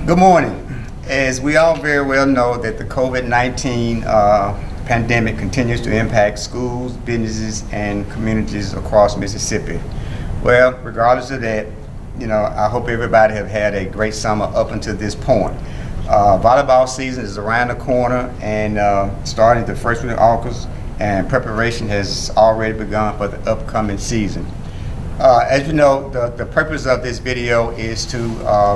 Good morning. As we all very well know that the COVID-19 pandemic continues to impact schools, businesses, and communities across Mississippi. Well, regardless of that, I hope everybody have had a great summer up until this point. Volleyball season is around the corner and starting the first week of August, and preparation has already begun for the upcoming season. As you know, the purpose of this video is to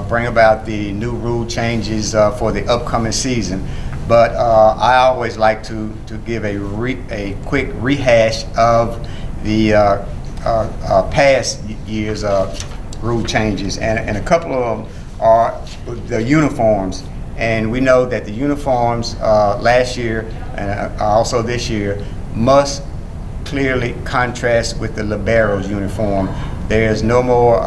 bring about the new rule changes for the upcoming season. But I always like to give a quick rehash of the past year's rule changes, and a couple of them are the uniforms. And we know that the uniforms last year and also this year must clearly contrast with the libero's uniform. There's no more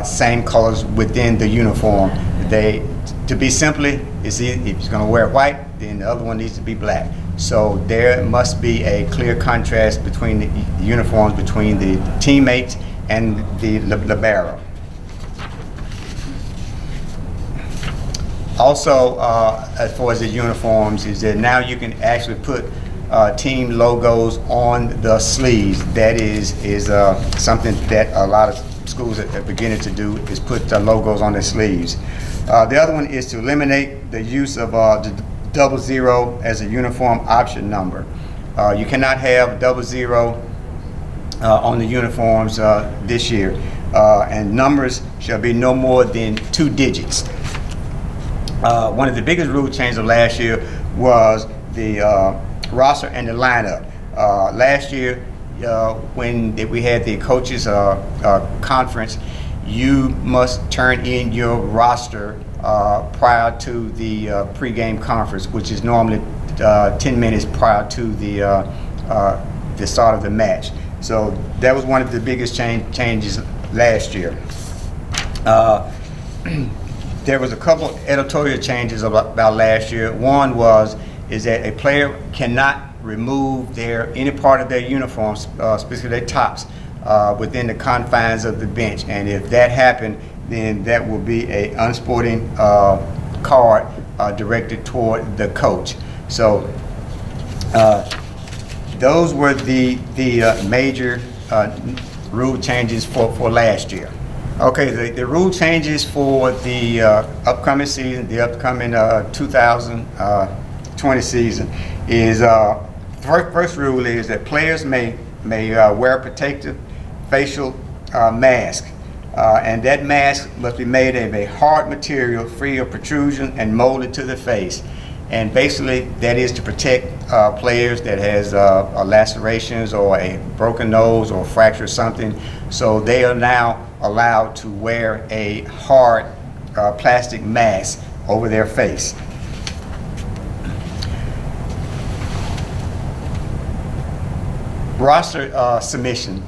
same colors within the uniform. To be simply, if he's going to wear white, then the other one needs to be black. So there must be a clear contrast between the uniforms between the teammates and the libero. Also, as far as the uniforms, is that now you can actually put team logos on the sleeves. That is something that a lot of schools are beginning to do, is put logos on their sleeves. The other one is to eliminate the use of the 00 as a uniform option number. You cannot have 00 on the uniforms this year, and numbers shall be no more than 2 digits. One of the biggest rule changes of last year was the roster and the lineup. Last year, when we had the coaches conference, you must turn in your roster prior to the pregame conference, which is normally 10 minutes prior to the start of the match. So that was one of the biggest changes last year. There was a couple editorial changes about last year. One is that a player cannot remove any part of their uniforms, specifically their tops, within the confines of the bench. And if that happened, then that will be an unsporting card directed toward the coach. So those were the major rule changes for last year. Okay, the rule changes for the upcoming season, the upcoming 2020 season, is first rule is that players may wear a protective facial mask, and that mask must be made of a hard material free of protrusion and molded to the face. And basically that is to protect players that has lacerations or a broken nose or fracture or something. So they are now allowed to wear a hard plastic mask over their face. Roster submission.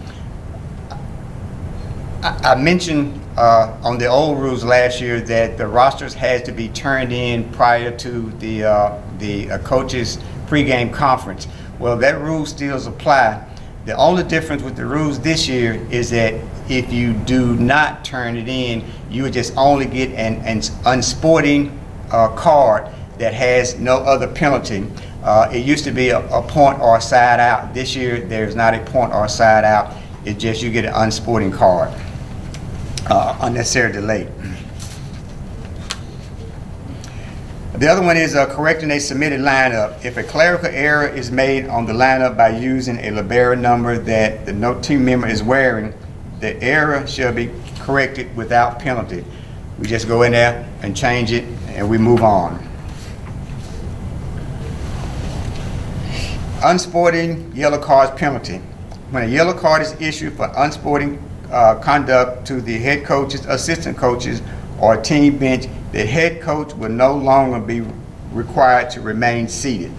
I mentioned on the old rules last year that the rosters had to be turned in prior to the coaches pregame conference. Well, that rule still applies. The only difference with the rules this year is that if you do not turn it in, you would just only get an unsporting card that has no other penalty. It used to be a point or a side out. This year there's not a point or a side out. It's just you get an unsporting card. Unnecessary delay. The other one is correcting a submitted lineup. If a clerical error is made on the lineup by using a libero number that the team member is wearing, the error shall be corrected without penalty. We just go in there and change it and we move on. Unsporting yellow cards penalty. When a yellow card is issued for unsporting conduct to the head coaches, assistant coaches, or team bench, the head coach will no longer be required to remain seated.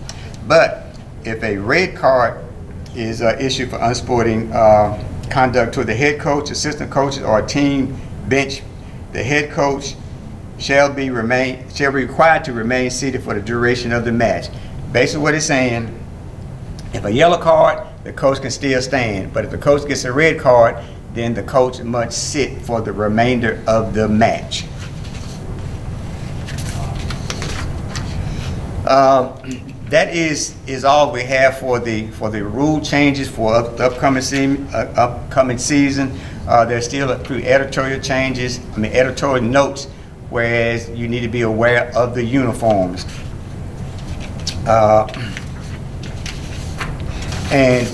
But if a red card is issued for unsporting conduct to the head coach, assistant coaches, or team bench, the head coach shall be required to remain seated for the duration of the match. Basically what it's saying, if a yellow card, the coach can still stand, but if the coach gets a red card, then the coach must sit for the remainder of the match. That is all we have for the rule changes for the upcoming season. There's still a few editorial notes, whereas you need to be aware of the uniforms. And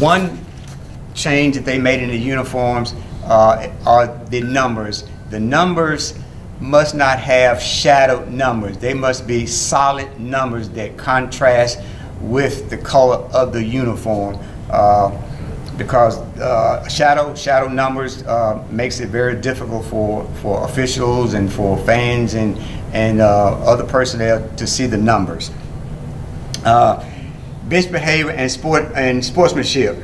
one change that they made in the uniforms are the numbers. The numbers must not have shadowed numbers. They must be solid numbers that contrast with the color of the uniform, because shadow numbers makes it very difficult for officials and for fans and other personnel to see the numbers. Bench behavior and sportsmanship.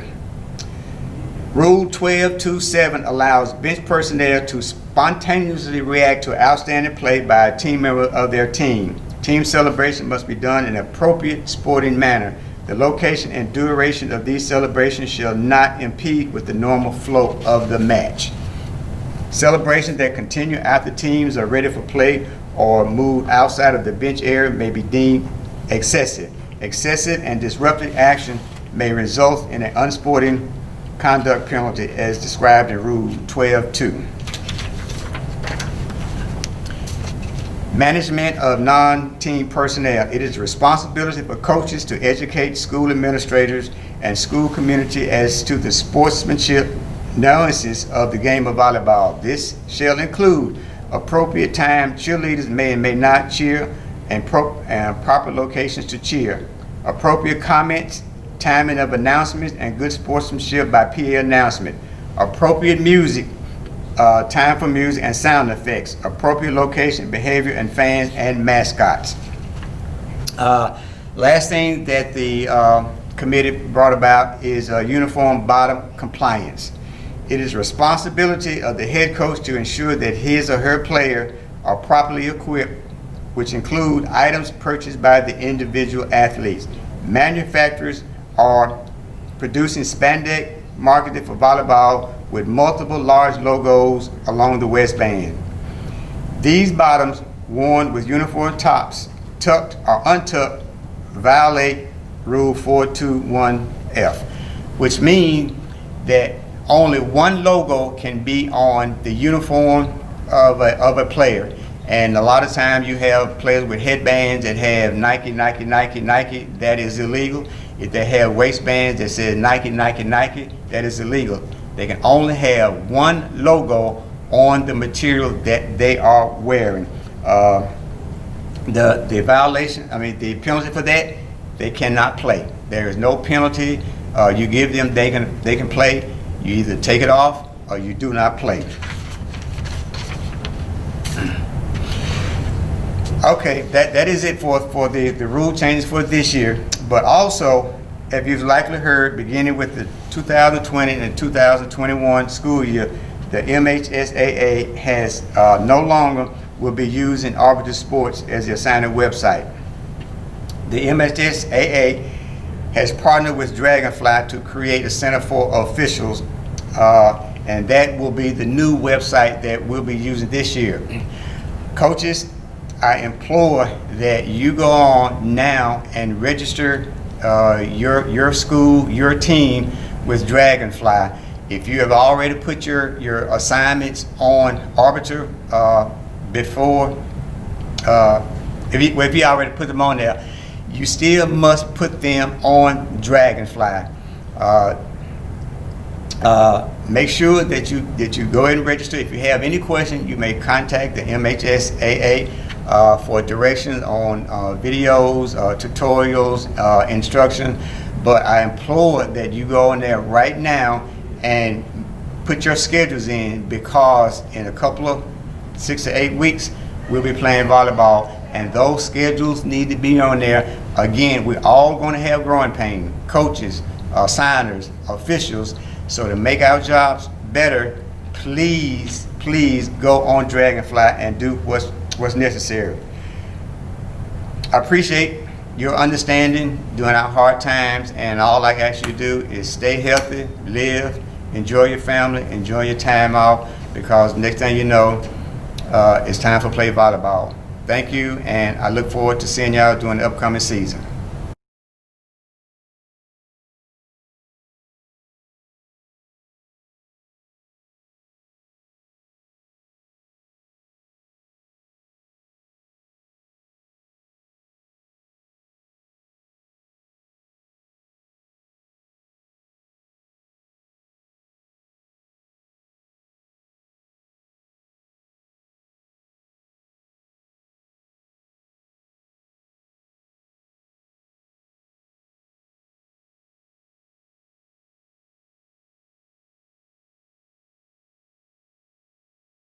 Rule 12.2.7 allows bench personnel to spontaneously react to outstanding play by a team member of their team. Team celebration must be done in an appropriate sporting manner. The location and duration of these celebrations shall not impede with the normal flow of the match. Celebrations that continue after teams are ready for play or move outside of the bench area may be deemed excessive. Excessive and disruptive action may result in an unsporting conduct penalty as described in Rule 12.2. Management of non-team personnel. It is the responsibility for coaches to educate school administrators and school community as to the sportsmanship nuances of the game of volleyball. This shall include appropriate time cheerleaders may and may not cheer, and proper locations to cheer, appropriate comments, timing of announcements, and good sportsmanship by PA announcement, appropriate music, time for music and sound effects, appropriate location, behavior, and fans and mascots. Last thing that the committee brought about is uniform bottom compliance. It is responsibility of the head coach to ensure that his or her player are properly equipped, which include items purchased by the individual athletes. Manufacturers are producing spandex marketed for volleyball with multiple large logos along the waistband. These bottoms worn with uniform tops, tucked or untucked, violate Rule 421F, which means that only one logo can be on the uniform of a player. And a lot of times you have players with headbands that have Nike, Nike, Nike, Nike, that is illegal. If they have waistbands that says Nike, Nike, Nike, that is illegal. They can only have one logo on the material that they are wearing. The violation, the penalty for that, they cannot play. There is no penalty. You give them, they can play. You either take it off or you do not play. Okay, that is it for the rule changes for this year. But also, if you've likely heard, beginning with the 2020 and 2021 school year, the MHSAA has no longer will be using Arbiter Sports as the assigned website. The MHSAA has partnered with Dragonfly to create a Center for Officials, and that will be the new website that we'll be using this year. Coaches, I implore that you go on now and register your school, your team with Dragonfly. If you have already put your assignments on Arbiter before, if you already put them on there, you still must put them on Dragonfly. Make sure that you go ahead and register. If you have any questions, you may contact the MHSAA for directions on videos, tutorials, instruction. But I implore that you go in there right now and put your schedules in, because in a couple of 6 to 8 weeks we'll be playing volleyball, and those schedules need to be on there. Again, we're all going to have growing pain, coaches, signers, officials. So to make our jobs better, please go on Dragonfly and do what's necessary. I appreciate your understanding during our hard times, and all I ask you to do is stay healthy, live, enjoy your family, enjoy your time off, because next thing you know, it's time for play volleyball. Thank you, and I look forward to seeing y'all during the upcoming season.